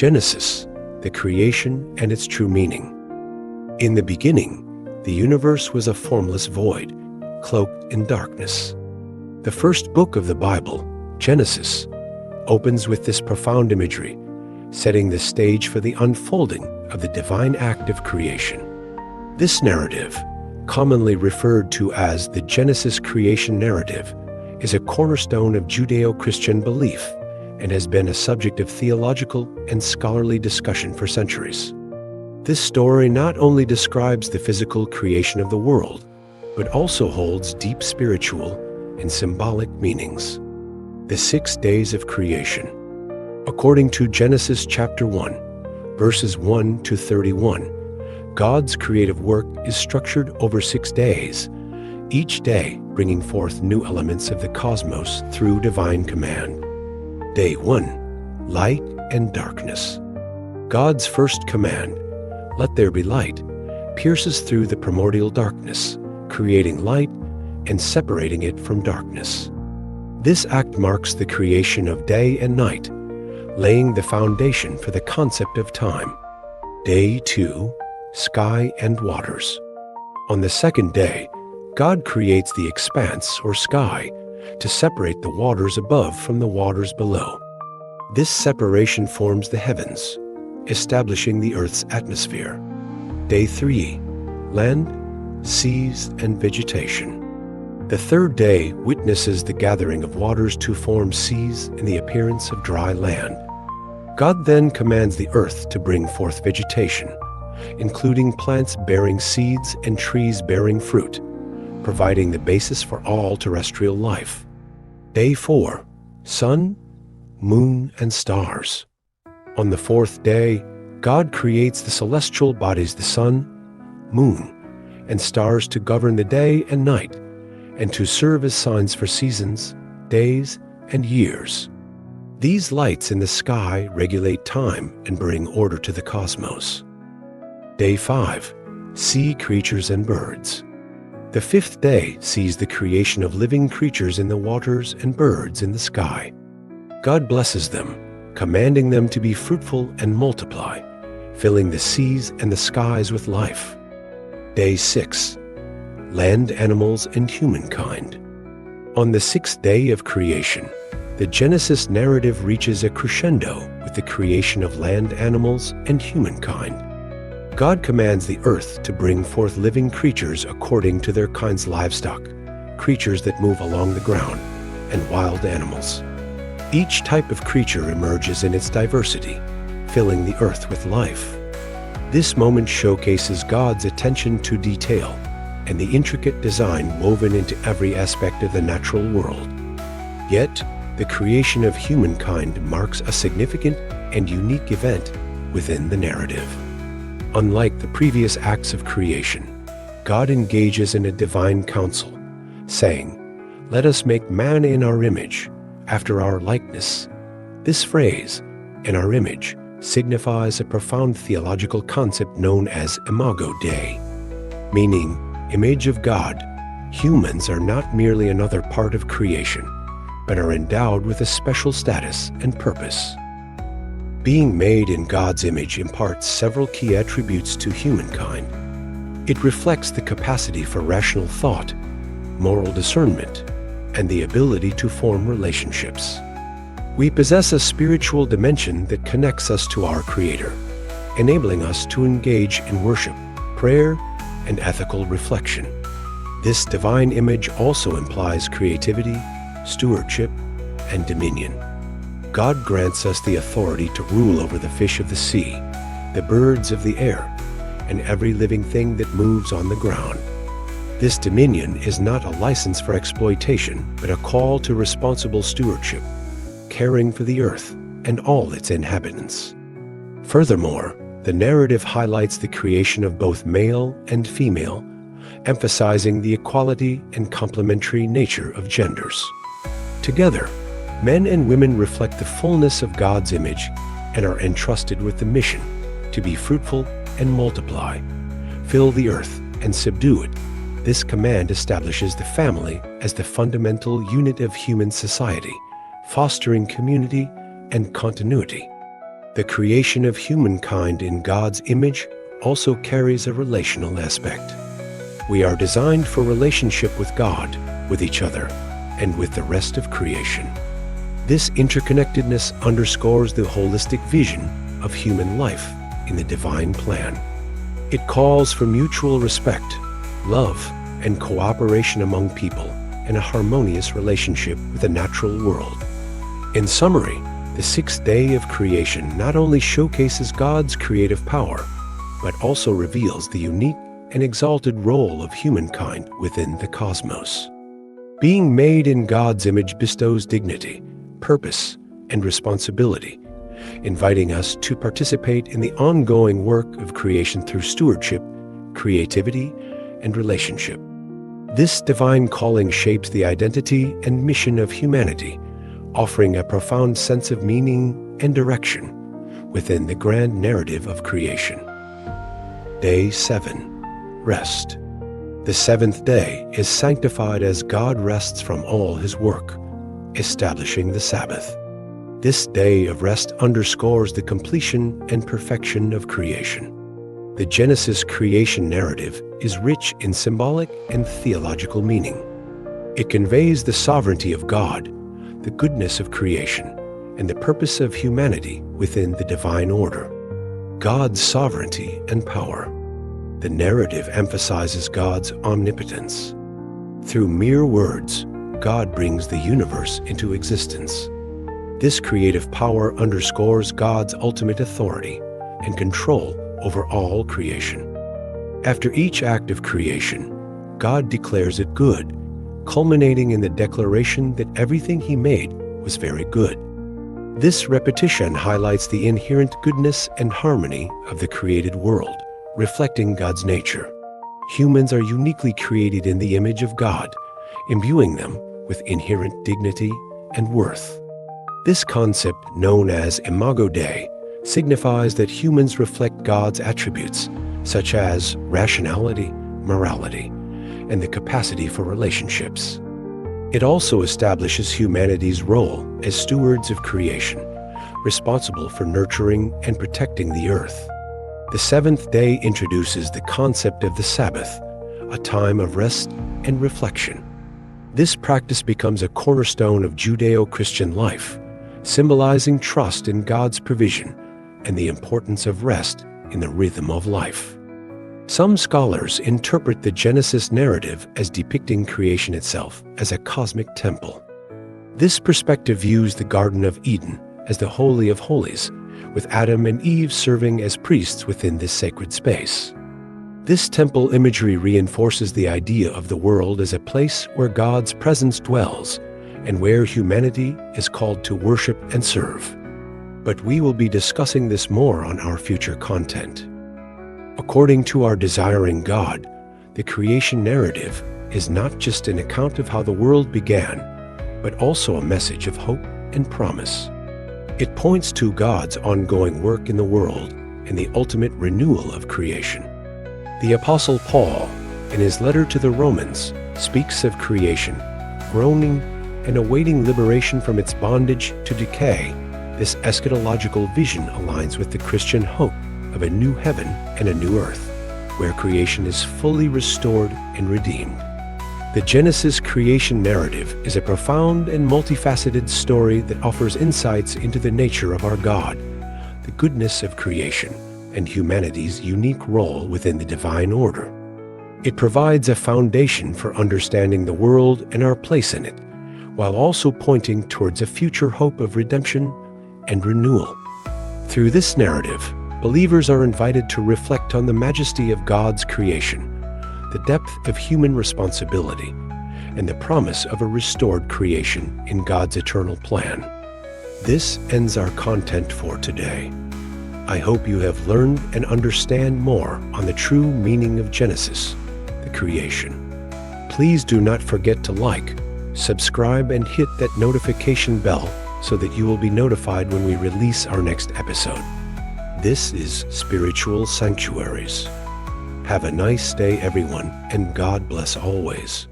Genesis, the creation and its true meaning. In the beginning, the universe was a formless void, cloaked in darkness. The first book of the Bible, Genesis, opens with this profound imagery, setting the stage for the unfolding of the divine act of creation. This narrative, commonly referred to as the Genesis creation narrative, is a cornerstone of Judeo-Christian belief and has been a subject of theological and scholarly discussion for centuries. This story not only describes the physical creation of the world, but also holds deep spiritual and symbolic meanings. The 6 days of creation. According to Genesis chapter 1, verses 1 to 31, God's creative work is structured over 6 days, each day bringing forth new elements of the cosmos through divine command. Day 1, light and darkness. God's first command, "Let there be light," pierces through the primordial darkness, creating light and separating it from darkness. This act marks the creation of day and night, laying the foundation for the concept of time. Day 2, sky and waters. On the second day, God creates the expanse or sky to separate the waters above from the waters below. This separation forms the heavens, establishing the earth's atmosphere. Day 3, land, seas, and vegetation. The third day witnesses the gathering of waters to form seas and the appearance of dry land. God then commands the earth to bring forth vegetation, including plants bearing seeds and trees bearing fruit, providing the basis for all terrestrial life. Day 4, sun, moon, and stars. On the fourth day, God creates the celestial bodies, the sun, moon, and stars to govern the day and night, and to serve as signs for seasons, days, and years. These lights in the sky regulate time and bring order to the cosmos. Day 5, sea creatures and birds. The fifth day sees the creation of living creatures in the waters and birds in the sky. God blesses them, commanding them to be fruitful and multiply, filling the seas and the skies with life. Day 6, land animals and humankind. On the 6th day of creation, the Genesis narrative reaches a crescendo with the creation of land animals and humankind. God commands the earth to bring forth living creatures according to their kind's livestock, creatures that move along the ground, and wild animals. Each type of creature emerges in its diversity, filling the earth with life. This moment showcases God's attention to detail and the intricate design woven into every aspect of the natural world. Yet, the creation of humankind marks a significant and unique event within the narrative. Unlike the previous acts of creation, God engages in a divine counsel, saying, "Let us make man in our image, after our likeness." This phrase, "in our image," signifies a profound theological concept known as Imago Dei, meaning image of God. Humans are not merely another part of creation, but are endowed with a special status and purpose. Being made in God's image imparts several key attributes to humankind. It reflects the capacity for rational thought, moral discernment, and the ability to form relationships. We possess a spiritual dimension that connects us to our Creator, enabling us to engage in worship, prayer, and ethical reflection. This divine image also implies creativity, stewardship, and dominion. God grants us the authority to rule over the fish of the sea, the birds of the air, and every living thing that moves on the ground. This dominion is not a license for exploitation, but a call to responsible stewardship, caring for the earth and all its inhabitants. Furthermore, the narrative highlights the creation of both male and female, emphasizing the equality and complementary nature of genders. Together, men and women reflect the fullness of God's image and are entrusted with the mission to be fruitful and multiply, fill the earth and subdue it. This command establishes the family as the fundamental unit of human society, fostering community and continuity. The creation of humankind in God's image also carries a relational aspect. We are designed for relationship with God, with each other, and with the rest of creation. This interconnectedness underscores the holistic vision of human life in the divine plan. It calls for mutual respect, love, and cooperation among people in a harmonious relationship with the natural world. In summary, the sixth day of creation not only showcases God's creative power, but also reveals the unique and exalted role of humankind within the cosmos. Being made in God's image bestows dignity, purpose, and responsibility, inviting us to participate in the ongoing work of creation through stewardship, creativity, and relationship. This divine calling shapes the identity and mission of humanity, offering a profound sense of meaning and direction within the grand narrative of creation. Day 7. Rest. The seventh day is sanctified as God rests from all his work, establishing the Sabbath. This day of rest underscores the completion and perfection of creation. The Genesis creation narrative is rich in symbolic and theological meaning. It conveys the sovereignty of God, the goodness of creation, and the purpose of humanity within the divine order. God's sovereignty and power. The narrative emphasizes God's omnipotence. Through mere words, God brings the universe into existence. This creative power underscores God's ultimate authority and control over all creation. After each act of creation, God declares it good, culminating in the declaration that everything he made was very good. This repetition highlights the inherent goodness and harmony of the created world, reflecting God's nature. Humans are uniquely created in the image of God, imbuing them with inherent dignity and worth. This concept, known as Imago Dei, signifies that humans reflect God's attributes, such as rationality, morality, and the capacity for relationships. It also establishes humanity's role as stewards of creation, responsible for nurturing and protecting the earth. The seventh day introduces the concept of the Sabbath, a time of rest and reflection. This practice becomes a cornerstone of Judeo-Christian life, symbolizing trust in God's provision and the importance of rest in the rhythm of life. Some scholars interpret the Genesis narrative as depicting creation itself as a cosmic temple. This perspective views the Garden of Eden as the Holy of Holies, with Adam and Eve serving as priests within this sacred space. This temple imagery reinforces the idea of the world as a place where God's presence dwells and where humanity is called to worship and serve. But we will be discussing this more on our future content. According to our Desiring God, the creation narrative is not just an account of how the world began, but also a message of hope and promise. It points to God's ongoing work in the world and the ultimate renewal of creation. The Apostle Paul, in his letter to the Romans, speaks of creation, groaning and awaiting liberation from its bondage to decay. This eschatological vision aligns with the Christian hope of a new heaven and a new earth, where creation is fully restored and redeemed. The Genesis creation narrative is a profound and multifaceted story that offers insights into the nature of our God, the goodness of creation, and humanity's unique role within the divine order. It provides a foundation for understanding the world and our place in it, while also pointing towards a future hope of redemption and renewal. Through this narrative, believers are invited to reflect on the majesty of God's creation, the depth of human responsibility, and the promise of a restored creation in God's eternal plan. This ends our content for today. I hope you have learned and understand more on the true meaning of Genesis, the creation. Please do not forget to like, subscribe, and hit that notification bell so that you will be notified when we release our next episode. This is Spiritual Sanctuaries. Have a nice day, everyone, and God bless always.